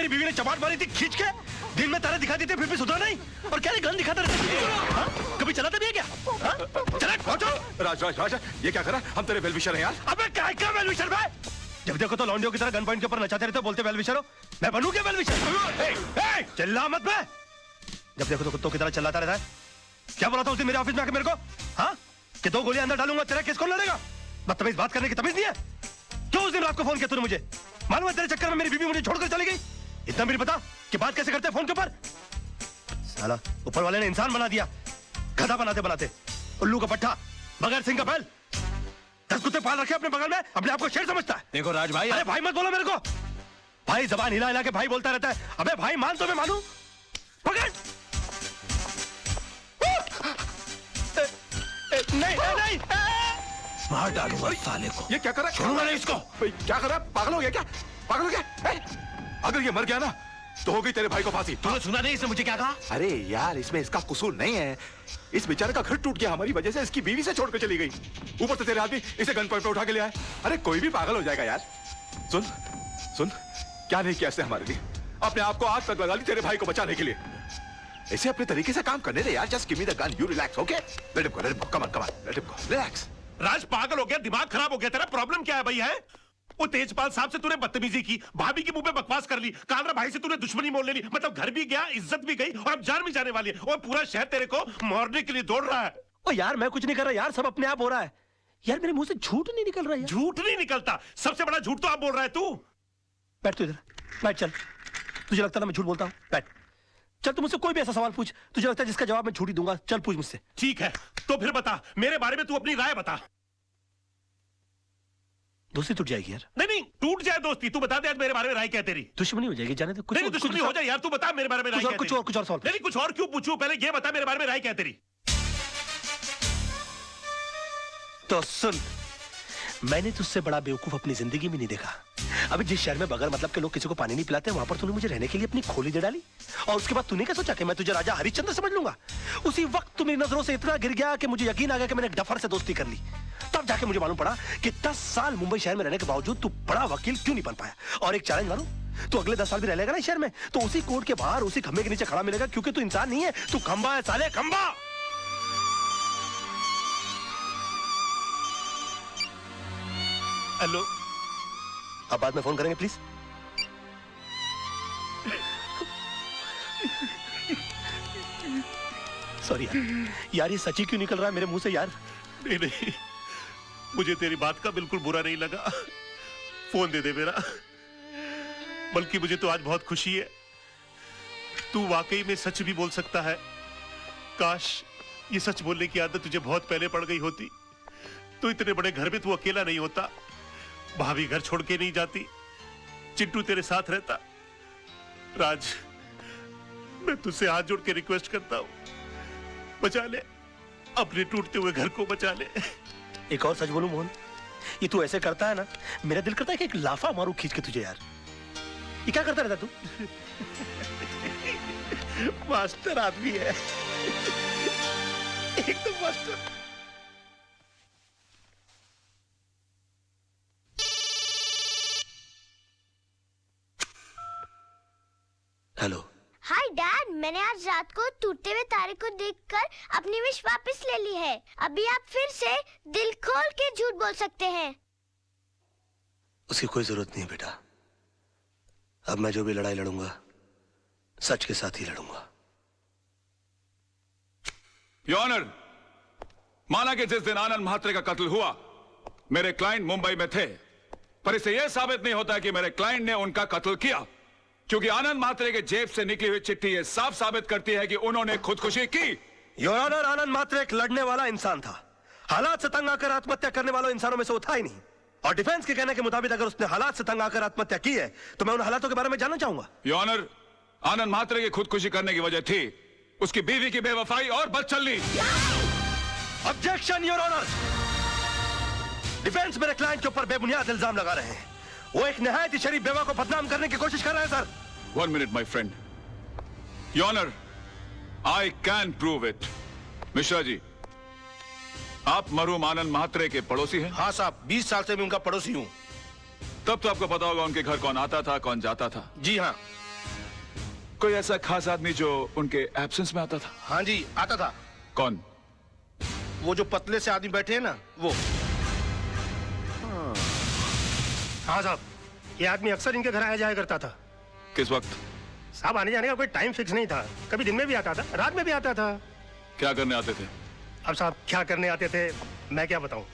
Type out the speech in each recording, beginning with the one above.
मेरी बीवी ने चपाट मारी थी खींच के, दिन में तारे दिखा देते फिर भी सुधरा नहीं, और क्या गन दिखाता रहता? कभी चलाता भी है क्या? चला पहुंचो। राज राज राज, ये क्या करा? हम तेरे वेलविशर हैं यार। अबे क्या वेलविशर भाई? जब देखो तो लौंडियों की तरह गन पॉइंट के ऊपर नचाते रहते हो, बोलते वेलविशर हो। मैं बनूं क्या वेलविशर? चिल्ला मत बे। जब देखो तो कुत्तों की तरह चिल्लाता रहता है। क्या बोला था उस दिन मेरे ऑफिस में आके मेरे को? हाँ, कि 2 गोलियां अंदर डालूंगा, तेरा केस कौन लड़ेगा? बदतमीज बात करने की तमीज नहीं है? क्यों उस दिन रात को फोन किया तूने मुझे? मालूम है तेरे चक्कर में मेरी बीवी मुझे छोड़कर चली गई। इतना भी नहीं पता कि बात कैसे करते हैं फोन के ऊपर? साला ऊपर वाले ने इंसान बना दिया, गधा बनाते बनाते। उल्लू का पट्टा, बगैर सिंह का बैल। 10 कुत्ते पाल रखे अपने बगल में, अपने आप को शेर समझता है। देखो राज भाई, अरे भाई मत बोलो मेरे को। भाई जबान हिला हिला के भाई बोलता रहता है। अबे भाई मान तो मैं मानूं। पकड़। नहीं नहीं, मार डालूंगा साले को। ये क्या करा? छोड़ूंगा नहीं इसको। क्या करा? पागल हो गया क्या? पागल हो गया? अगर ये मर गया ना तो हो गई तेरे भाई को फांसी। तूने सुना नहीं इसने मुझे क्या कहा? अरे यार, इसमें इसका कसूर नहीं है। इस बेचारे का घर टूट गया हमारी वजह से, इसकी बीवी से छोड़कर चली गई। ऊपर से तेरे आदमी इसे गन पॉइंट पे उठा के ले आए। अरे कोई भी पागल हो जाएगा यार। सुन सुन, क्या नहीं किया इसने हमारे लिए? अपने आप को आग तक लगा ली तेरे भाई को बचाने के लिए। ऐसे अपने तरीके से काम करने दे यार। Just give me the gun, you relax, okay? Let him go, come on come on, let him go, relax. Raj पागल हो गया, दिमाग खराब हो गया तेरा? प्रॉब्लम क्या है भाई? है वो तेजपाल साहब से तूने बदतमीजी की, भाभी के मुंह पे बकवास कर ली, कालरा भाई से तूने दुश्मनी मोल ले ली, मतलब घर भी गया, इज्जत भी गई, और अब जान भी जाने वाली है। और पूरा शहर तेरे को मारने के लिए दौड़ रहा है। ओ यार मैं कुछ नहीं कर रहा यार, सब अपने आप हो रहा है यार। मेरे मुंह से झूठ नहीं निकल रहा है। झूठ नहीं निकलता, सबसे बड़ा झूठ तो आप बोल रहा है तू। बैठ तू इधर, बैठ। चल, तुझे लगता है ना मैं झूठ बोलता हूँ? बैठ। चल तू मुझसे कोई भी ऐसा सवाल पूछ, तुझे लगता है जिसका जवाब मैं झूठ ही दूंगा। चल पूछ मुझसे। ठीक है, तो फिर बता मेरे बारे में, तू अपनी राय बता। दोस्ती टूट जाएगी यार। नहीं नहीं, टूट जाए दोस्ती, तू बता दे आज मेरे बारे में राय क्या तेरी? दुश्मनी हो जाएगी, जाने दे। नहीं दुश्मनी हो जाए यार, तू बता मेरे बारे में राय क्या तेरी? कुछ और सवाल। नहीं कुछ और क्यों पूछूं, पहले ये बता मेरे बारे में राय क्या तेरी? तो सुन, मैंने तुझसे बड़ा बेवकूफ अपनी जिंदगी में नहीं देखा। अभी जिस शहर में बगैर मतलब के लोग किसी को पानी नहीं पिलाते, वहां पर तूने मुझे रहने के लिए अपनी खोली दे डाली, और उसके बाद तूने क्या सोचा कि मैं तुझे राजा हरिश्चंद्र समझ लूंगा? उसी वक्त तू मेरी नजरों से इतना गिर गया कि मुझे यकीन आ गया कि मैंने एक डफर से दोस्ती कर ली। तब जाके मुझे मालूम पड़ा कि 10 साल मुंबई शहर में रहने के बावजूद तू बड़ा वकील क्यों नहीं बन पाया। और एक चैलेंज मारूं, तू अगले 10 साल भी रह लेगा ना शहर में, तो उसी कोर्ट के बाहर उसी खंबे के नीचे खड़ा मिलेगा, क्योंकि तू इंसान नहीं है, तू खंबा है साले, खंबा। हेलो, अब बाद में फोन करेंगे प्लीज। सॉरी यार, ये सच्ची क्यों निकल रहा है मेरे मुंह से यार? नहीं नहीं, मुझे तेरी बात का बिल्कुल बुरा नहीं लगा। फोन दे दे मेरा। बल्कि मुझे तो आज बहुत खुशी है, तू वाकई में सच भी बोल सकता है। काश ये सच बोलने की आदत तुझे बहुत पहले पड़ गई होती, तो इतने बड़े घर में तू अकेला नहीं होता, भाभी घर छोड़ के नहीं जाती, चिंटू तेरे साथ रहता। राज, मैं तुझसे हाथ जोड़ के रिक्वेस्ट करता हूं, बचा ले, अपने टूटते हुए घर को बचा ले। एक और सच बोलूं मोहन, ये तू ऐसे करता है ना, मेरा दिल करता है कि एक लाफा मारूं खींच के तुझे यार। ये क्या करता रहता तू? मास्टर आदमी है, एकदम मास्टर। हेलो। हाय डैड, मैंने आज रात को टूटते हुए तारे को देखकर अपनी विश वापस ले ली है। अभी आप फिर से दिल खोल के झूठ बोल सकते हैं। उसकी कोई जरूरत नहीं है बेटा। अब मैं जो भी लड़ाई लड़ूंगा सच के साथ ही लड़ूंगा। योर ऑनर, माना कि जिस दिन आनंद म्हात्रे का कत्ल हुआ मेरे क्लाइंट मुंबई में थे, पर इसे यह साबित नहीं होता कि मेरे क्लाइंट ने उनका कत्ल किया, क्योंकि आनंद म्हात्रे के जेब से निकली हुई चिट्ठी यह साफ साबित करती है कि उन्होंने खुदकुशी की। योर ऑनर, आनंद म्हात्रे एक लड़ने वाला इंसान था। हालात से तंग आकर आत्महत्या करने वालों इंसानों में से वो था ही नहीं। और डिफेंस के कहने के मुताबिक अगर उसने हालात से तंग आकर आत्महत्या की है तो मैं उन हालातों के बारे में जानना चाहूंगा। योर ऑनर, आनंद म्हात्रे की खुदकुशी करने की वजह थी उसकी बीवी की बेवफाई और बदचलनी। Objection your honour. डिफेंस मेरे क्लाइंट के ऊपर बेबुनियाद इल्जाम लगा रहे हैं। वो एक निहायत ही शरीफ बेवा को बदनाम करने की कोशिश कर रहे हैं sir. 1 minute my friend. Your honour, I can prove it. Mishra ji, आप मरहूम आनंद म्हात्रे के पड़ोसी हैं? हाँ साहब, 20 साल से मैं उनका पड़ोसी हूँ। तब तो आपको पता होगा उनके घर कौन आता था कौन जाता था। जी हाँ। कोई ऐसा खास आदमी जो उनके एब्सेंस में आता था? हाँ जी, आता था। कौन? वो जो पतले से आदमी बैठे हैं ना, वो। हाँ साहब, ये आदमी अक्सर इनके घर आया जाया करता था। किस वक्त? साहब आने जाने का कोई टाइम फिक्स नहीं था, कभी दिन में भी आता था, रात में भी आता था। क्या करने आते थे? अब साहब क्या करने आते थे मैं क्या बताऊं।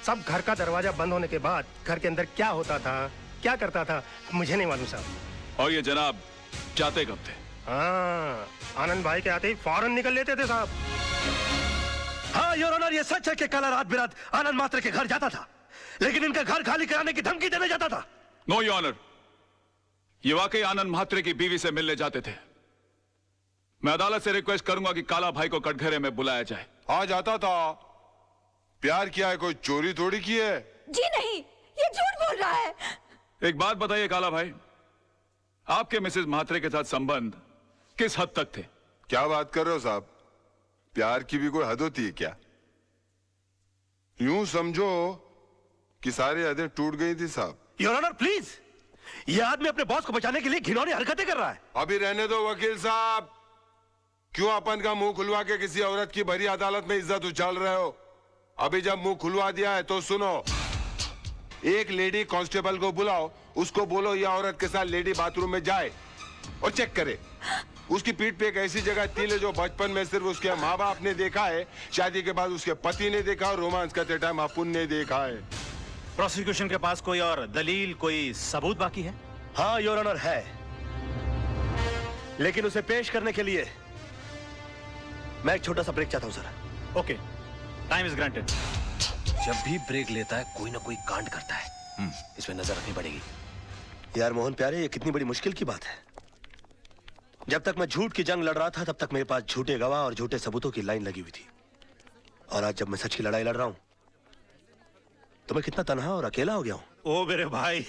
सब घर का दरवाजा बंद होने के बाद घर के अंदर क्या होता था, क्या करता था, मुझे नहीं मालूम साहब। और ये जनाब जाते कब थे? हाँ, आनंद भाई के आते ही फौरन निकल लेते थे साहब। हाँ योर ऑनर, ये सच है कि कल रात बिरात आनंद मात्रे के घर जाता था, लेकिन इनका घर खाली कराने की धमकी देने जाता था। नो योर ऑनर, ये वाकई आनंद म्हात्रे की बीवी से मिलने जाते थे। मैं अदालत से रिक्वेस्ट करूंगा कि काला भाई को कटघरे में बुलाया जाए। हाँ जाता था। प्यार किया है, कोई चोरी थोड़ी की है। जी नहीं, ये झूठ बोल रहा है। एक बात बताइए काला भाई, आपके मिसेस म्हात्रे के साथ संबंध किस हद तक थे? क्या बात कर रहे हो साहब, प्यार की भी कोई हद होती है क्या? यूं समझो कि सारी हदें टूट गई थी साहब। योर ऑनर प्लीज, ये आदमी अपने बॉस को बचाने के लिए घिनौनी हरकतें कर रहा है। अभी रहने दो वकील साहब, क्यों अपन का मुंह खुलवा के किसी औरत की भरी अदालत में इज्जत उछाल रहे हो? अभी जब मुंह खुलवा दिया है तो सुनो, एक लेडी कांस्टेबल को बुलाओ, उसको बोलो ये औरत के साथ लेडी बाथरूम में जाए और चेक करे। उसकी पीठ पे एक ऐसी जगह तिल है जो बचपन में सिर्फ उसके माँ बाप ने देखा है, शादी के बाद उसके पति ने देखा और रोमांस करते टाइम अपन ने देखा है। प्रोसिक्यूशन के पास कोई और दलील, कोई सबूत बाकी है? हाँ योर ऑनर है, लेकिन उसे पेश करने के लिए मैं एक छोटा सा ब्रेक चाहता हूं sir. Okay, time is granted. जब भी ब्रेक लेता है कोई ना कोई कांड करता है, इस पे नजर रखनी पड़ेगी। यार मोहन प्यारे, ये कितनी बड़ी मुश्किल की बात है। जब तक मैं झूठ की जंग लड़ रहा था तब तक मेरे पास झूठे गवाह और झूठे सबूतों की लाइन लगी हुई थी, और आज जब मैं सच की लड़ाई लड़ रहा हूं तो मैं कितना तन्हा और अकेला हो गया हूं। ओ मेरे भाई,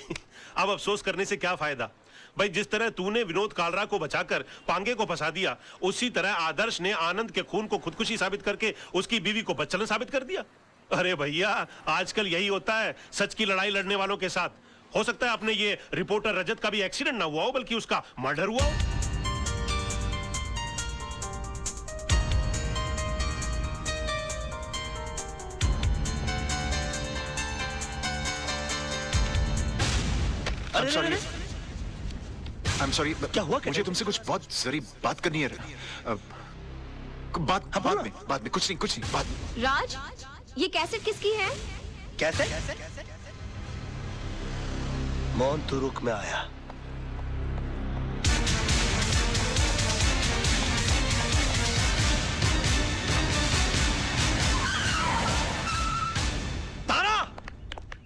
अब अफसोस करने से क्या फायदा भाई। जिस तरह तूने विनोद कालरा को बचाकर पांगे को फंसा दिया, उसी तरह आदर्श ने आनंद के खून को खुदकुशी साबित करके उसकी बीवी को बच्चन साबित कर दिया। अरे भैया, आजकल यही होता है सच की लड़ाई लड़ने वालों के साथ। हो सकता है अपने ये रिपोर्टर रजत का भी एक्सीडेंट ना हुआ हो, बल्कि उसका मर्डर हुआ हो। I'm sorry, क्या हुआ? मुझे तुमसे कुछ बहुत जरूरी बात करनी है। बाद में कुछ नहीं बाद में। राज, ये कैसेट किसकी है? कैसे? मौन तू रुक में आया। तारा,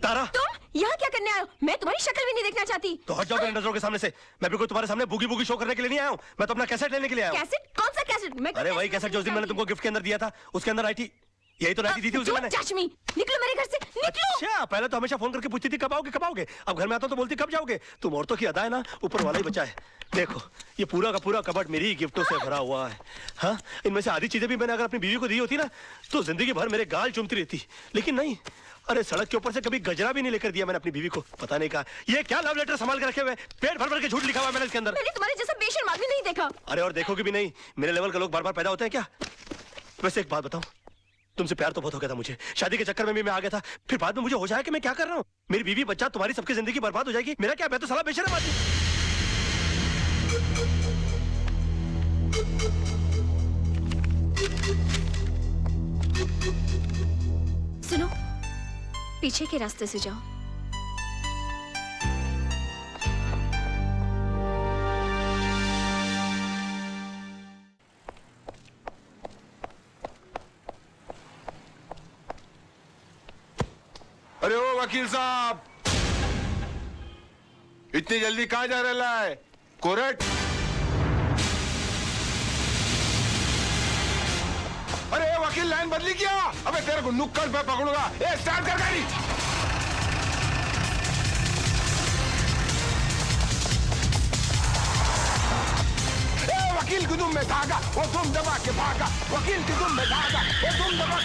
तारा, तुम यहाँ क्या करने आए हो? मैं तुम्हारी शक्ल भी नहीं देखना चाहती। तो हट जाओ मेरे नजरों के सामने से। मैं भी कोई तुम्हारे सामने बुगी बुगी शो करने के लिए नहीं आया हूँ, मैं तो अपना कैसेट लेने के लिए आया हूँ। कैसेट? कौन सा कैसेट? मैं अरे वही कैसेट जो उस दिन मैंने तुमको गिफ्ट के अंदर दिया था, उसके अंदर आई थी। यही तो राइटी दी थी उसे मैंने। चाचमी, निकलो मेरे घर से, निकलो। अच्छा, पहले तो हमेशा फोन करके पूछती थी कब आओगे कब आओगे, अब घर में आता हूं तो बोलती कब जाओगे। तुम औरतों की अदा है ना, ऊपर वाला ही बचा है। देखो ये पूरा का पूरा कबर्ड मेरी गिफ्टों से भरा हुआ है। हाँ, इनमें से आधी चीजें भी मैंने अगर अपनी बीवी को दी होती ना तो जिंदगी भर मेरे गाल चूमती रहती, लेकिन नहीं। अरे सड़क के ऊपर से कभी गजरा भी नहीं लेकर दिया मैंने अपनी बीवी को। पता नहीं कहा ये क्या लव लेटर संभाल के रखे हुए, पेट भर भर के झूठ लिखा हुआ मैंने इसके अंदर। मैंने तुम्हारे जैसा बेशर्म आदमी नहीं देखा। अरे और देखोगे भी नहीं, मेरे लेवल के लोग बार बार पैदा होते हैं क्या? वैसे एक बात बताऊं, तुमसे प्यार तो बहुत हो गया था मुझे, शादी के चक्कर में भी मैं आ गया था, फिर बाद में मुझे हो जाए कि मैं क्या कर रहा हूँ। मेरी बीवी बच्चा तुम्हारी सबकी जिंदगी बर्बाद हो जाएगी, मेरा क्या? मैं तो साला बेशर्म आदमी। सुनो, पीछे के रास्ते से जाओ। अरे ओ वकील साहब, इतनी जल्दी कहाँ जा रहा है? कोर्ट? अरे वकील लाइन बदली क्या? अबे तेरे को नुक्कड़ पे पकड़ूंगा। ए स्टार्ट कर गाड़ी। ए वकील की दुम में धागा, वो तुम दबा के भागा। वकील की दुम में धागा, वो तुम दबा।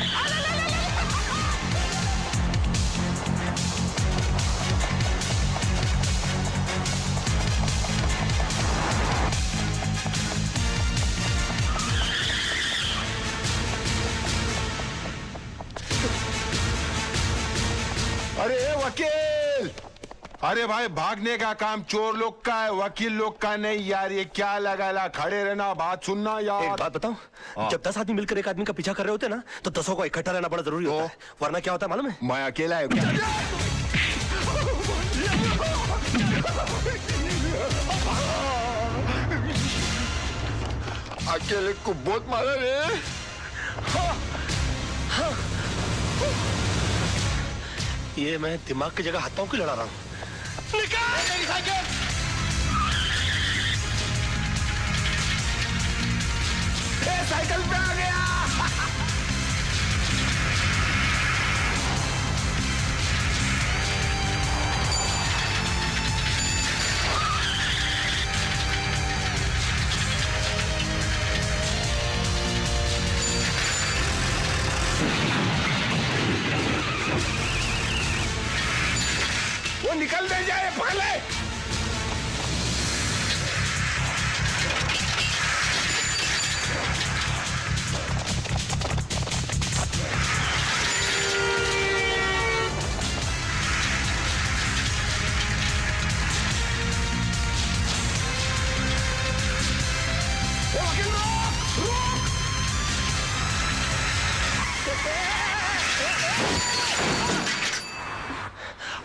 वकील। अरे भाई, भागने का काम चोर लोग का है, वकील लोग का नहीं यार। ये क्या लगा खड़े रहना, बात सुनना यार। एक बात बताऊं, जब 10 आदमी मिलकर एक आदमी का पीछा कर रहे होते हैं ना, तो 10 को इकट्ठा रहना बड़ा जरूरी होता है, वरना क्या होता है मालूम है? मैं अकेला है। अकेले को बहुत मारा रे। ये मैं दिमाग की जगह हाथ पांव की लड़ा रहा हूं। निकाल मेरी साइकिल। साइकिल पे आ गया। वो निकल दे जाए, पकड़ ले।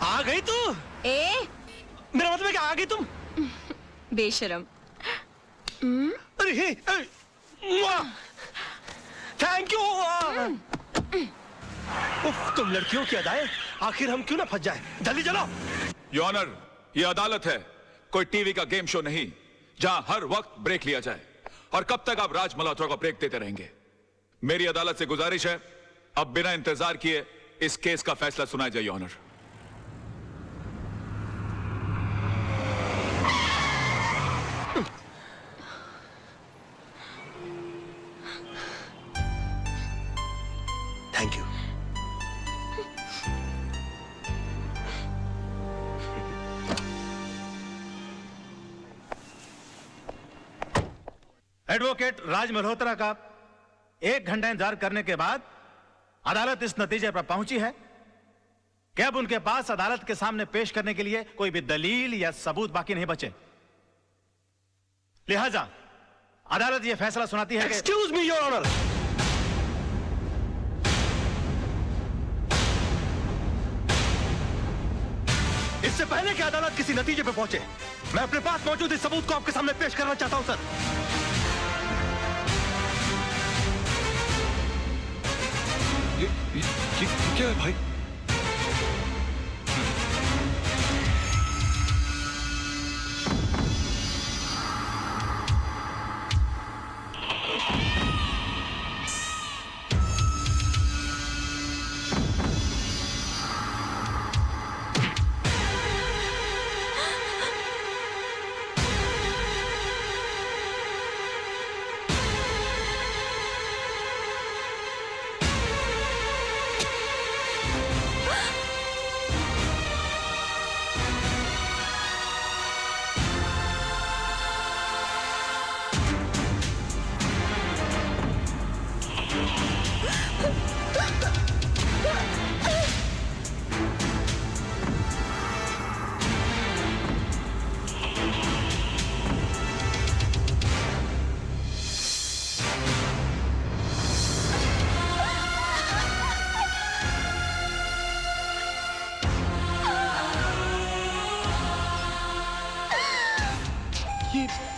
आ गई तू? मेरा मतलब है कि आ गई तुम? बेशरम। अरे हे, थैंक यू। तुम लड़कियों की अदाएं, आखिर हम क्यों ना फंस जाए। जल्दी चलो। योर ऑनर, ये अदालत है, कोई टीवी का गेम शो नहीं जहां हर वक्त ब्रेक लिया जाए। और कब तक आप राज मल्होत्रा को ब्रेक देते रहेंगे? मेरी अदालत से गुजारिश है, अब बिना इंतजार किए इस केस का फैसला सुनाया जाए। Your honour. Thank you. Advocate Raj Malhotra का 1 घंटा इंतजार करने के बाद अदालत इस नतीजे पर पहुंची है कि अब उनके पास अदालत के सामने पेश करने के लिए कोई भी दलील या सबूत बाकी नहीं बचे। लिहाजा अदालत यह फैसला सुनाती है कि एक्सक्यूज मी योर ऑनर। इससे पहले कि अदालत किसी नतीजे पर पहुंचे, मैं अपने पास मौजूद इस सबूत को आपके सामने पेश करना चाहता हूं सर। ये क्या है भाई?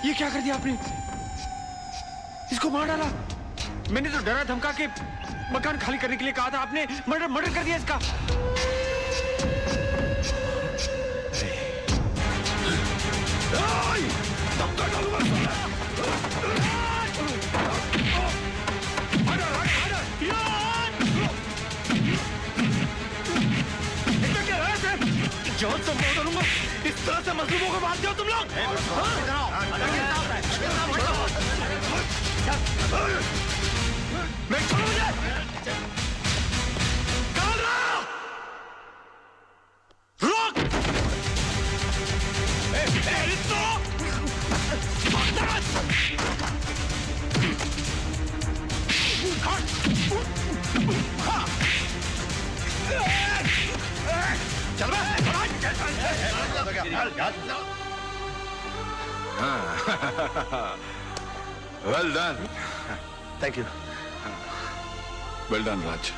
ये क्या कर दिया आपने? इसको मार डाला। मैंने तो डरा धमका के मकान खाली करने के लिए कहा था, आपने मर्डर कर दिया इसका। जान से मार डालूंगा। इस तरह से मजलूमों को मारते हो तुम लोग? मैं छोड़ो मुझे। कहाँ रहा? रोक। चल बे। चल यार। Well done, thank you. Well done Raj.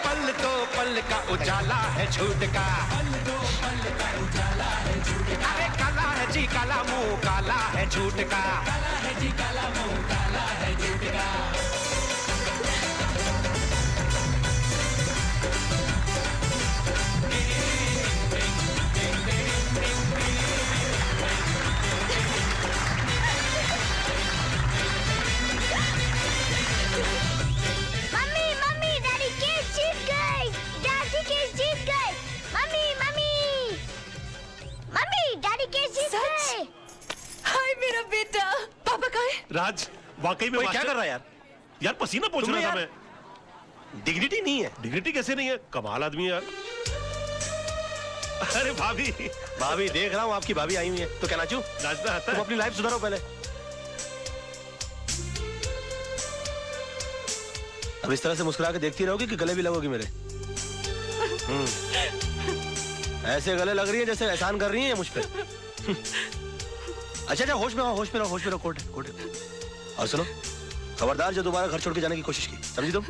पल तो पल का उजाला है झूठ का, अरे काला है जी काला, मुंह काला है झूठ का। मम्मी मम्मी डैडी केस जीत गए, डैडी केस जीत गए। Mummy mummy mummy daddy case जीत गए। हाय मेरा बेटा, पापा कहाँ है? राज वाकई में क्या कर रहा है यार? यार पसीना पोंछ तुम्हें रहा था यार- मैं। डिग्निटी नहीं है। डिग्निटी कैसे नहीं है? कमाल आदमी है यार। अरे भाभी, भाभी देख रहा हूँ आपकी भाभी आई हुई है, तो क्या नाचूं? नाचना आता तुम है? अपनी लाइफ सुधारो पहले। अब इस तरह से मुस्कुरा के देखती रहोगी कि गले भी लगोगी मेरे? ऐसे गले लग रही है जैसे एहसान कर रही है मुझ पे। अच्छा होश में रहो, होश में रहो, होश में रहो। कोर्ट है, कोर्ट है। और सुनो, खबरदार जो दोबारा घर छोड़ के जाने की कोशिश की, समझी तुम?